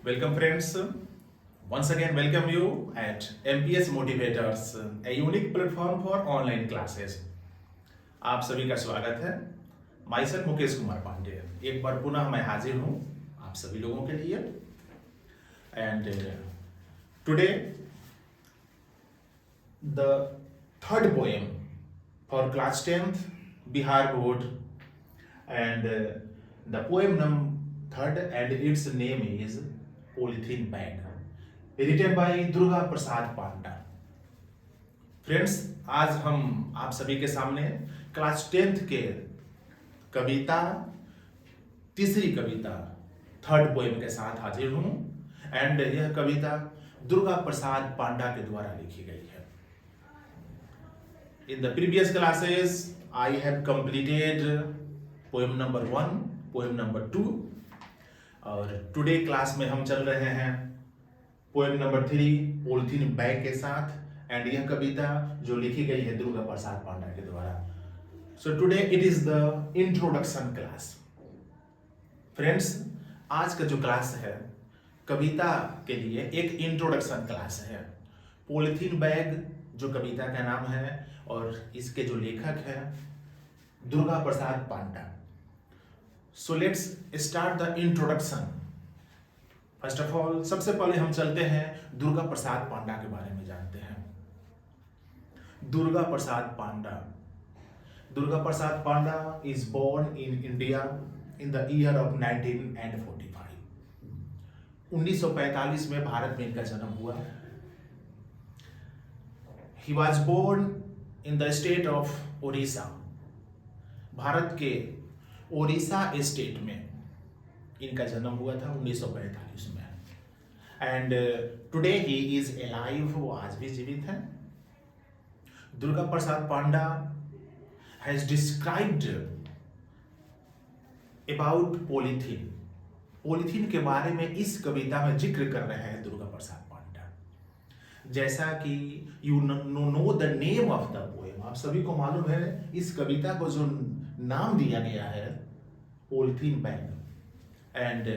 Welcome friends. Once again welcome you at MPS Motivators, a unique platform for online classes. आप सभी का स्वागत है. Myself Mukesh Kumar Pandey. एक बार पुनः मैं हाजिर हूँ आप सभी लोगों के लिए. And today the third poem for class 10th Bihar board, and the poem number third and its name is Polythene Bag, written by Durga Prasad Panda. Friends, आज हम आप सभी के सामने क्लास 10th के कविता, तीसरी कविता, थर्ड पोएम के साथ हाजिर हूं. एंड यह कविता दुर्गा प्रसाद पांडा के द्वारा लिखी गई है. In the previous classes I have completed poem number 1, poem number 2, और टुडे क्लास में हम चल रहे हैं पोएम नंबर 3 पॉलीथीन बैग के साथ. एंड यह कविता जो लिखी गई है दुर्गा प्रसाद पांडा के द्वारा. सो today it is the introduction class. Friends, आज का जो क्लास है कविता के लिए एक इंट्रोडक्शन क्लास है. पॉलीथीन बैग जो कविता का नाम है और इसके जो लेखक है दुर्गा प्रसाद पांडा. So let's start the introduction. First of all, सबसे पहले हम चलते हैं दुर्गा प्रसाद पांडा के बारे में जानते हैं. Durga Prasad Panda. Durga Prasad Panda is born in India in the year of 1945. 1945 में भारत में इनका जन्म हुआ. He was born in the state of Orissa. Bharat के ओडिशा स्टेट में इनका जन्म हुआ था 1945 में. And today he is alive, वो आज भी जीवित हैं. Durga Prasad Panda has described about polythene. Polythene के बारे में इस कविता में जिक्र कर रहे हैं दुर्गा प्रसाद पांडा. जैसा कि you know the name of the poem, आप सभी को मालूम है इस कविता को जो नाम दिया गया है polythene bag. And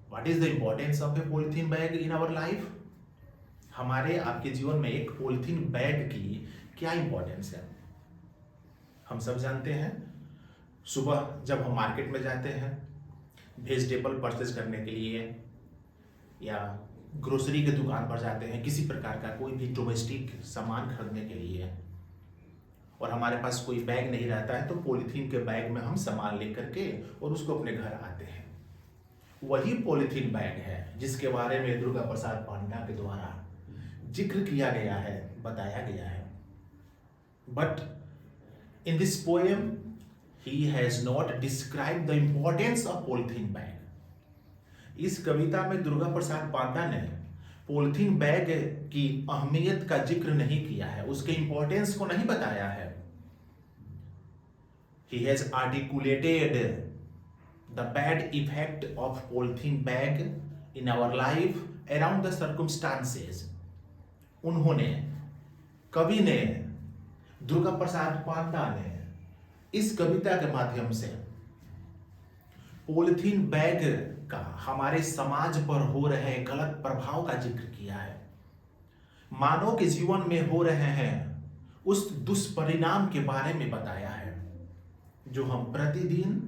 what is the importance of a polythene bag in our life. हमारे आपके जीवन में एक पॉलीथीन बैग की क्या इंपॉर्टेंस है हम सब जानते हैं. सुबह जब हम मार्केट में जाते हैं वेजिटेबल परचेज करने के लिए या ग्रोसरी के दुकान पर जाते हैं, किसी प्रकार का कोई भी डोमेस्टिक सामान खरीदने के लिए, और हमारे पास कोई बैग नहीं रहता है तो पॉलीथीन के बैग में हम सामान लेकर के और उसको अपने घर आते हैं. वही पॉलीथीन बैग है जिसके बारे में दुर्गा प्रसाद पांडा के द्वारा जिक्र किया गया है, बताया गया है. But in this poem he has not describe the importance of polythene bag. इस कविता में दुर्गा प्रसाद पांडा ने पॉलीथीन बैग की अहमियत का जिक्र नहीं किया है, उसके इंपॉर्टेंस को नहीं बताया है. He has articulated the bad effect of polythene bag in our life around the circumstances. उन्होंने, कवि ने, दुर्गा प्रसाद पांडा ने इस कविता के माध्यम से पॉलीथीन बैग का हमारे समाज पर हो रहे गलत प्रभाव का जिक्र किया है. मानव के जीवन में हो रहे हैं उस दुष्परिणाम के बारे में बताया है जो हम प्रतिदिन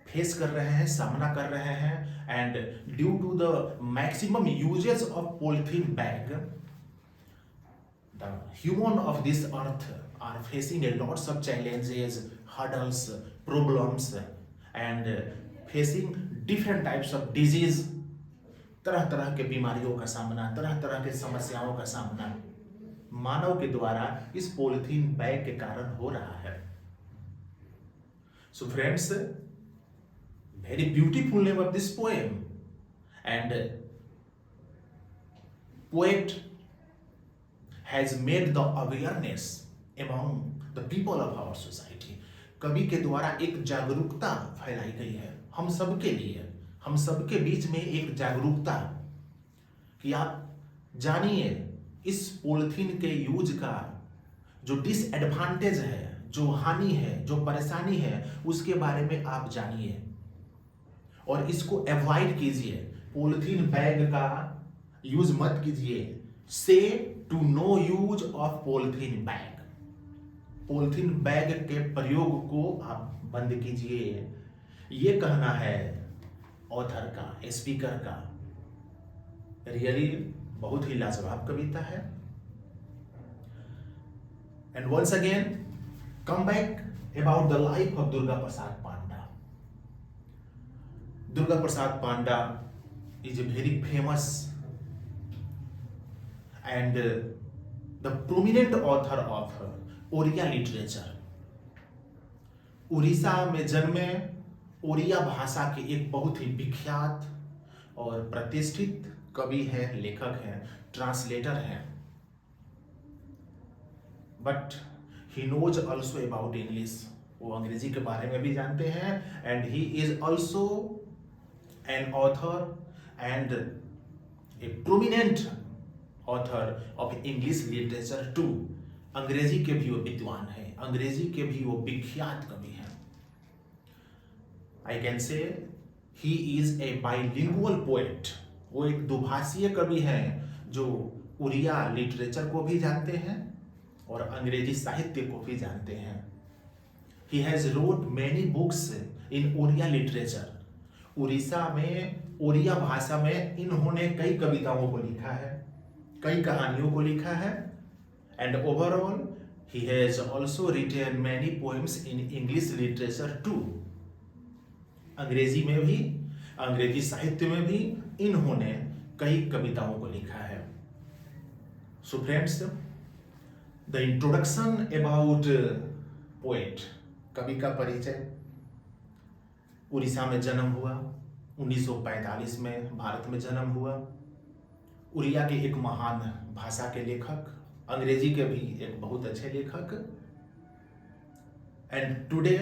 फेस कर रहे हैं, सामना कर रहे हैं. And due to the maximum usages of polythene bag, the human of this earth are facing a lots of challenges, hurdles, problems and facing different types of disease. तरह तरह के बीमारियों का सामना, तरह तरह के समस्याओं का सामना मानव के द्वारा इस पॉलीथीन बैग के कारण हो रहा है. So friends, very beautiful name of this poem, and poet has made the awareness among the people of our society. कवि के द्वारा एक जागरूकता फैलाई गई है हम सबके लिए, हम सबके बीच में एक जागरूकता कि आप जानिए इस पॉलीथीन के यूज का जो डिसएडवांटेज है, जो हानि है, जो परेशानी है, उसके बारे में आप जानिए और इसको अवॉइड कीजिए. पॉलिथीन बैग का यूज मत कीजिए। Say to no use of polythene bag. Polythene bag के प्रयोग को आप बंद कीजिए, ये कहना है ऑथर का, स्पीकर का। रियली बहुत ही लाजवाब कविता है। And once again come back about the life of Durga Prasad Panda. Durga Prasad Panda is a very famous and the prominent author of Oriya literature. Orissa में जन्मे, ओरिया भाषा के एक बहुत ही विख्यात और प्रतिष्ठित कवि हैं, लेखक हैं, ट्रांसलेटर हैं। But he knows also about English. वो अंग्रेजी के बारे में भी जानते हैं। And he is also an author and a prominent author of English literature too। अंग्रेजी के भी वो विद्वान हैं, अंग्रेजी के भी वो विख्यात कवि हैं। I can say he is a bilingual poet। वो एक दुभाषीय कवि हैं जो उड़िया लिटरेचर को भी जानते हैं और अंग्रेजी साहित्य को भी जानते हैं। He has wrote many books in Oriya literature. Orissa में ओरिया भाषा में इन्होंने कई कविताओं को लिखा है, कई कहानियों को लिखा है। And overall he has also written many poems in English literature too. अंग्रेजी में भी, अंग्रेजी साहित्य में भी इन्होंने कई कविताओं को लिखा है। So friends, the introduction about poet, कवि का परिचय। उड़ीसा में जन्म हुआ, 1945 में भारत में जन्म हुआ। उड़िया के एक महान भाषा के लेखक, अंग्रेजी के भी एक बहुत अच्छे लेखक। And today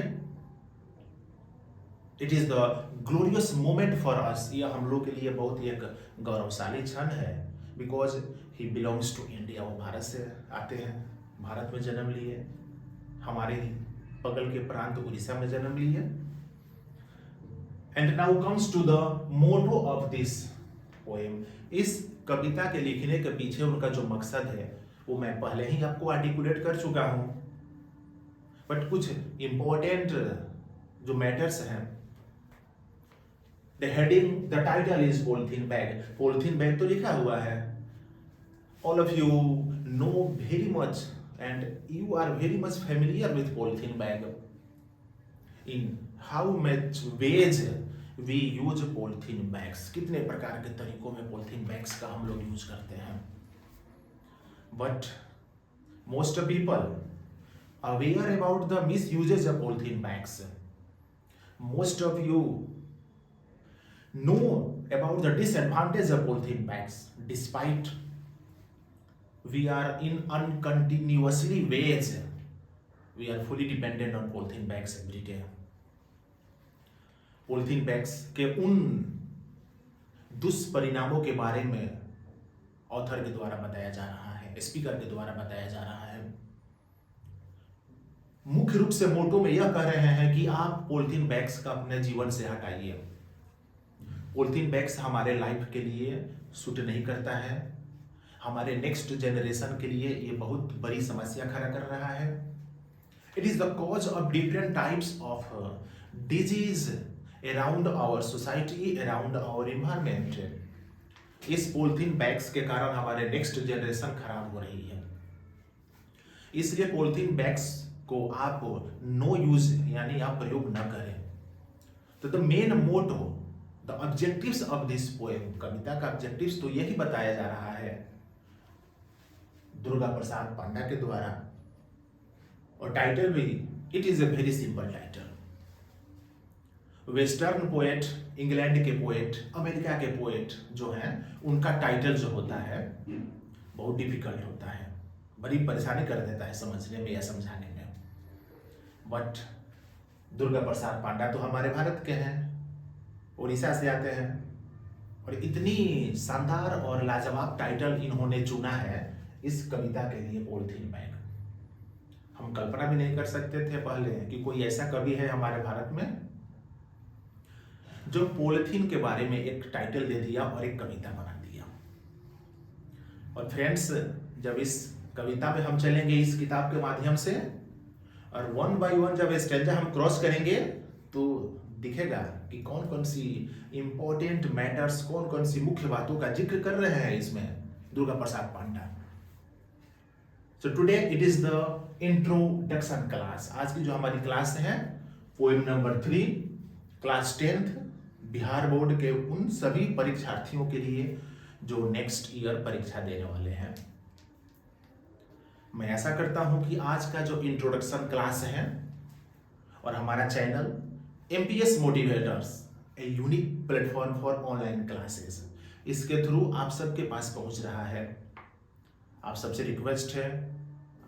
it is the glorious moment for us. यह हम लोग के लिए बहुत ही एक गौरवशाली क्षण है, because he belongs to India. वो भारत से आते हैं, भारत में जन्म लिए, हमारे बगल के प्रांत उड़ीसा में जन्म लिए। And now comes to the motto of this poem। इस कविता के लिखने के पीछे उनका जो मकसद है वो मैं पहले ही आपको आर्टिकुलेट कर चुका हूं। बट कुछ इंपॉर्टेंट जो मैटर्स हैं। The heading, the title is polythene bag. Polythene bag तो लिखा हुआ है। All of you know very much and you are very much familiar with polythene bag. In how much ways we use polythene bags. कितने प्रकार के तरीकों में polythene bags का हम लोग यूज करते हैं। But most people aware about the misuses of polythene bags. Most of you know about the disadvantage of polythene bags despite we are in uncontinuously ways we are fully dependent on polythene bags every day. Polythene bags के उन दुष्परिणामों के बारे में author के द्वारा बताया जा रहा है, स्पीकर के द्वारा बताया जा रहा है। मुख्य रूप से मोटो में यह कह रहे हैं कि आप पॉलिथीन बैग्स का अपने जीवन से हटाइए। पॉलिथीन बैग्स हमारे लाइफ के लिए सूट नहीं करता है। हमारे नेक्स्ट जनरेशन के लिए ये बहुत बड़ी समस्या खड़ा कर रहा है। It is the cause of different types of disease around our society, around our environment. इस पॉलिथीन बैग्स के कारण हमारे नेक्स्ट जनरेशन खराब हो रही है। इसलिए पॉलिथीन बैग्स को आप नो यूज यानी आप प्रयोग न करें। तो the main motto, the objectives of this poem, कविता का ऑब्जेक्टिव्स तो यही बताया जा रहा है दुर्गा प्रसाद पांडा के द्वारा। और टाइटल भी, it is a very simple title. Western poet, England के पोएट, अमेरिका के पोएट जो हैं, उनका टाइटल जो होता है बहुत डिफिकल्ट होता है, बड़ी परेशानी कर देता है समझने में या समझाने में। बट दुर्गा प्रसाद पांडा तो हमारे भारत के हैं, उड़ीसा से आते हैं, और इतनी शानदार और लाजवाब टाइटल इन्होंने चुना है इस कविता के लिए, पॉलिथीन बैग। हम कल्पना भी नहीं कर सकते थे पहले कि कोई ऐसा कवि है हमारे भारत में जो पॉलिथीन के बारे में एक टाइटल दे दिया और एक कविता बना दिया। और फ्रेंड्स, जब इस कविता में हम चलेंगे इस किताब के माध्यम से, और वन बाय वन जब स्टेंजा हम क्रॉस करेंगे तो दिखेगा कि कौन कौन सी इंपॉर्टेंट मैटर्स, कौन कौन सी मुख्य बातों का जिक्र कर रहे हैं इसमें Durga Prasad Panda. So today it is the introduction class. आज की जो हमारी क्लास है poem number 3, class 10th Bihar board के उन सभी परीक्षार्थियों के लिए जो नेक्स्ट ईयर परीक्षा देने वाले हैं। मैं ऐसा करता हूं कि आज का जो इंट्रोडक्शन क्लास है और हमारा channel MPS motivators, a unique platform for online classes, इसके थ्रू आप सबके पास पहुंच रहा है। आप सबसे रिक्वेस्ट है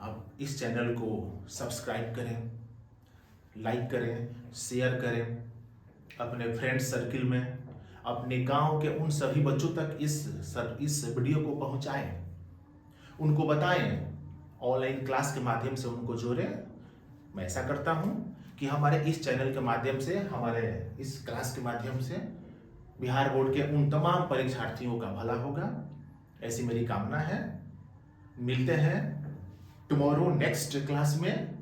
आप इस चैनल को सब्सक्राइब करें, लाइक करें, शेयर करें अपने फ्रेंड्स सर्किल में, अपने गांव के उन सभी बच्चों तक इस वीडियो को पहुंचाएं, उनको बताएं, ऑनलाइन क्लास के माध्यम से उनको जोड़ें। मैं ऐसा करता हूं कि हमारे इस चैनल के माध्यम से, हमारे इस क्लास के माध्यम से बिहार बोर्ड के उन तमाम परीक्षार्थियों का भला होगा, ऐसी मेरी कामना है। मिलते हैं टुमारो नेक्स्ट क्लास में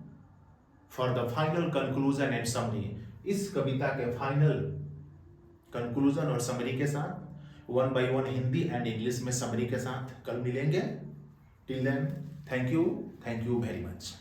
for the final conclusion and summary. इस कविता के फाइनल कंक्लूजन और समरी के साथ 1 by 1 हिंदी एंड इंग्लिश में समरी के साथ कल मिलेंगे। Till then, thank you very much.